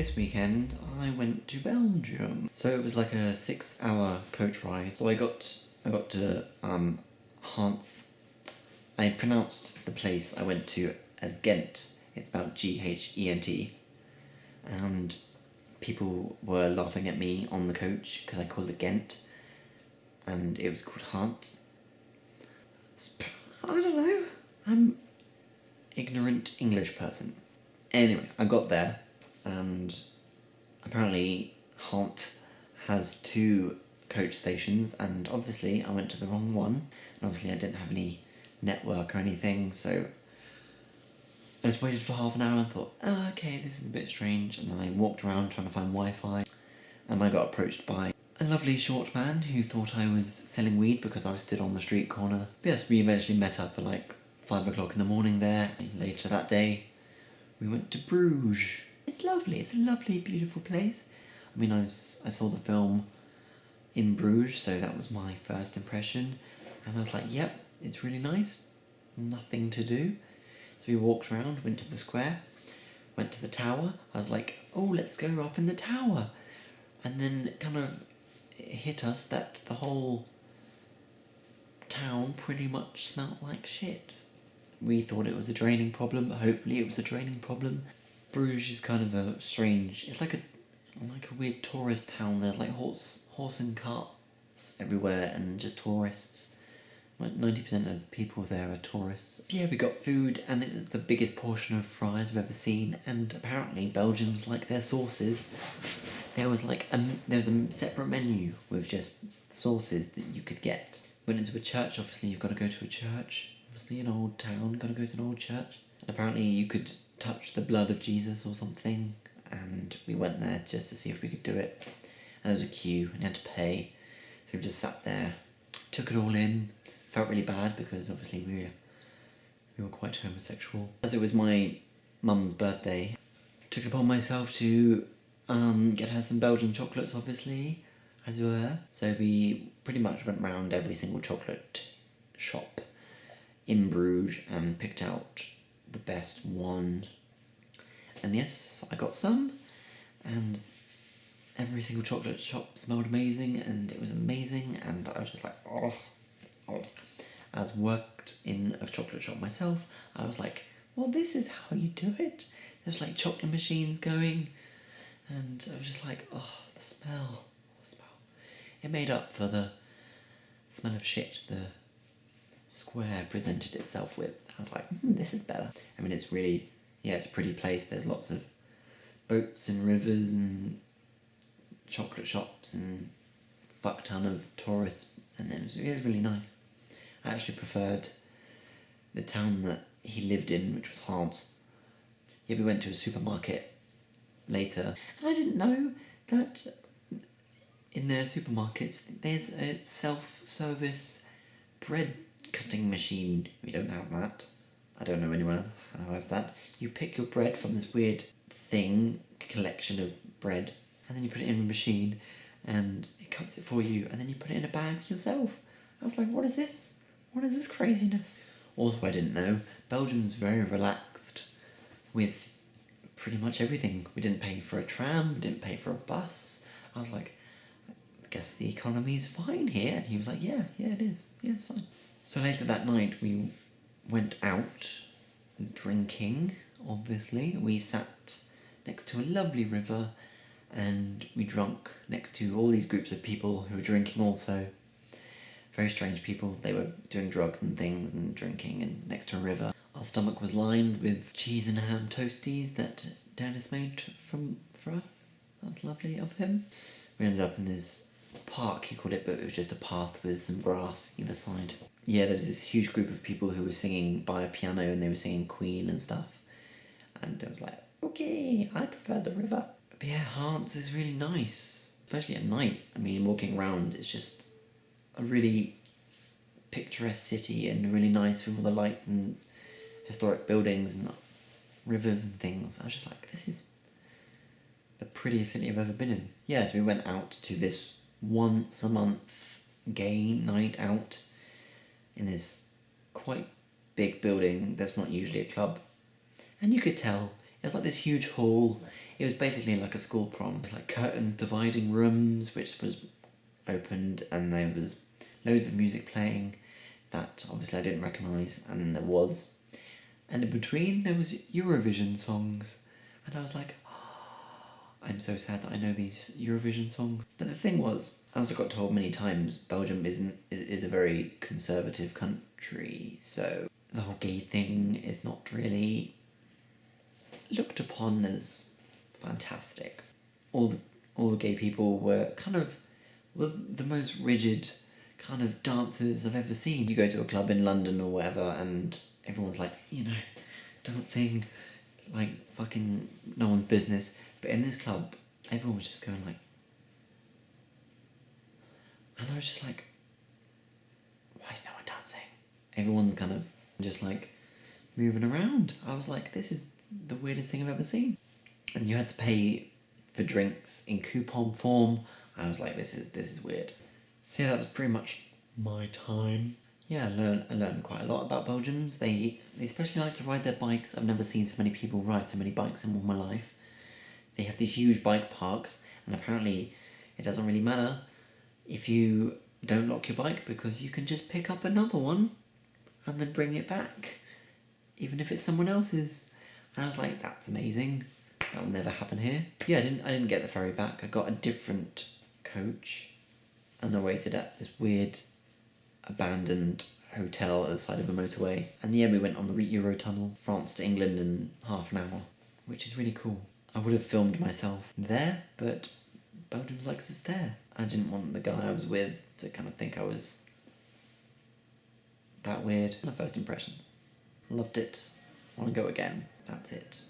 This weekend I went to Belgium. So it was like a 6-hour coach ride. So I got to Ghent. I pronounced the place I went to as Ghent. It's about Ghent. And people were laughing at me on the coach because I called it Ghent. And it was called Ghent. I don't know. I'm ignorant English person. Anyway, I got there. And apparently Ghent has 2 coach stations, and obviously I went to the wrong one, and obviously I didn't have any network or anything, so I just waited for half an hour and thought, oh, okay, this is a bit strange, and then I walked around trying to find Wi-Fi, and I got approached by a lovely short man who thought I was selling weed because I was stood on the street corner. But yes, we eventually met up at like 5 o'clock in the morning there. Later that day, we went to Bruges. It's lovely, it's a lovely, beautiful place. I mean, I saw the film in Bruges, so that was my first impression. And I was like, yep, it's really nice. Nothing to do. So we walked around, went to the square, went to the tower. I was like, oh, let's go up in the tower. And then it kind of hit us that the whole town pretty much smelled like shit. We thought it was a draining problem, but hopefully it was a draining problem. Bruges is kind of a strange, it's like a weird tourist town. There's like horse and carts everywhere and just tourists. Like 90% of people there are tourists. Yeah, we got food and it was the biggest portion of fries I've ever seen, and apparently Belgium's like their sauces. There was a separate menu with just sauces that you could get. Went into a church, obviously you've got to go to a church. Obviously an old town, got to go to an old church. And apparently you could touch the blood of Jesus or something, and we went there just to see if we could do it. And there was a queue and you had to pay, so we just sat there, took it all in. Felt really bad because obviously we were quite homosexual. As it was my mum's birthday, took it upon myself to get her some Belgian chocolates, obviously, as you were. So we pretty much went round every single chocolate shop in Bruges and picked out the best one. And yes, I got some, and every single chocolate shop smelled amazing, and it was amazing, and I was just like, oh. As worked in a chocolate shop myself, I was like, well, this is how you do it. There's like chocolate machines going, and I was just like, oh, the smell. It made up for the smell of shit the square presented itself with. I was like, this is better. I mean, it's a pretty place. There's lots of boats and rivers and chocolate shops and fuck ton of tourists, and it was really nice. I actually preferred the town that he lived in, which was Ghent. Yeah, we went to a supermarket later, and I didn't know that in their supermarkets there's a self-service bread cutting machine. We don't have that. I don't know anyone else who has that. You pick your bread from this weird collection of bread, and then you put it in a machine, and it cuts it for you, and then you put it in a bag yourself. I was like, what is this? What is this craziness? Also, I didn't know, Belgium's very relaxed with pretty much everything. We didn't pay for a tram, we didn't pay for a bus. I was like, I guess the economy's fine here. And he was like, yeah, it is. Yeah, it's fine. So later that night, we went out drinking, obviously. We sat next to a lovely river, and we drank next to all these groups of people who were drinking also. Very strange people. They were doing drugs and things and drinking and next to a river. Our stomach was lined with cheese and ham toasties that Dennis made for us. That was lovely of him. We ended up in this park, he called it, but it was just a path with some grass either side. Yeah, there was this huge group of people who were singing by a piano, and they were singing Queen and stuff. And I was like, okay, I prefer the river. But yeah, Ghent is really nice, especially at night. I mean, walking around, it's just a really picturesque city and really nice with all the lights and historic buildings and rivers and things. I was just like, this is the prettiest city I've ever been in. Yeah, so we went out to this once a month gay night out in this quite big building that's not usually a club. And you could tell It was like this huge hall. It was basically like a school prom. It was like curtains dividing rooms, which was opened, and there was loads of music playing that obviously I didn't recognise, and then there was. And in between, there was Eurovision songs. And I was like, I'm so sad that I know these Eurovision songs. But the thing was, as I got told many times, Belgium is a very conservative country, so the whole gay thing is not really looked upon as fantastic. All the gay people were the most rigid kind of dancers I've ever seen. You go to a club in London or whatever, and everyone's like, dancing like fucking no one's business. But in this club, everyone was just going like, and I was just like, why is no one dancing? Everyone's kind of just like moving around. I was like, this is the weirdest thing I've ever seen. And you had to pay for drinks in coupon form. I was like, this is weird. So yeah, that was pretty much my time. Yeah, I learned quite a lot about Belgians. They especially like to ride their bikes. I've never seen so many people ride so many bikes in all my life. They have these huge bike parks, and apparently it doesn't really matter if you don't lock your bike, because you can just pick up another one and then bring it back, even if it's someone else's. And I was like, that's amazing. That will never happen here. Yeah, I didn't get the ferry back. I got a different coach, and I waited at this weird abandoned hotel at the side of a motorway. And yeah, we went on the Eurotunnel, France to England in half an hour, which is really cool. I would have filmed myself there, but Belgium's like us there. I didn't want the guy I was with to kind of think I was that weird. My first impressions. Loved it. Want to go again. That's it.